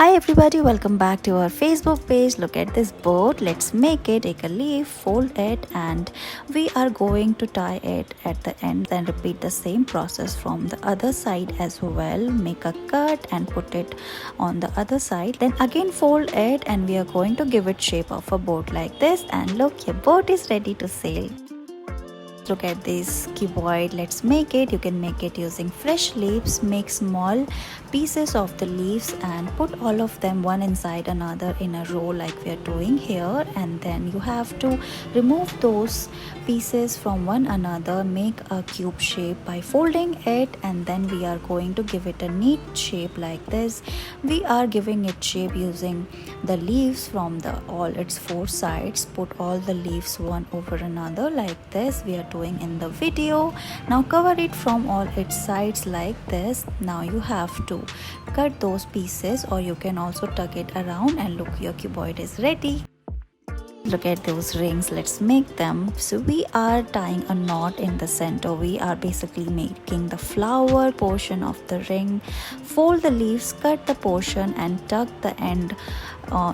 Hi everybody, welcome back to our Facebook page. Look at this boat. Let's make it. Take a leaf, fold it, and we are going to tie it at the end. Then repeat the same process from the other side as well. Make a cut and put it on the other side. Then again fold it, and we are going to give it shape of a boat like this. And look, your boat is ready to sail. Look at this cuboid. Let's make it. You can make it using fresh leaves. Make small pieces of the leaves and put all of them one inside another in a row like we are doing here, and then you have to remove those pieces from one another. Make a cube shape by folding it, and then we are going to give it a neat shape like this. We are giving it shape using the leaves from all its four sides. Put all the leaves one over another like this. We are doing in the video. Now cover it from all its sides like this. Now you have to cut those pieces, or you can also tuck it around, and look, your cuboid is ready. Look at those rings. Let's make them. So we are tying a knot in the center. We are basically making the flower portion of the ring. Fold the leaves, cut the portion, and tuck the end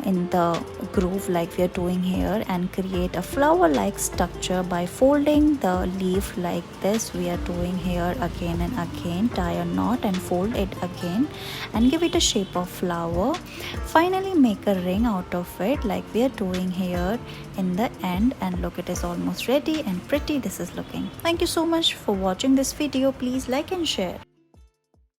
in the groove like we are doing here, and create a flower like structure by folding the leaf like this. We are doing here again and again. Tie a knot and fold it again and give it a shape of flower. Finally make a ring out of it like we are doing here in the end, and look, it is almost ready and pretty this is looking. Thank you so much for watching this video. Please like and share.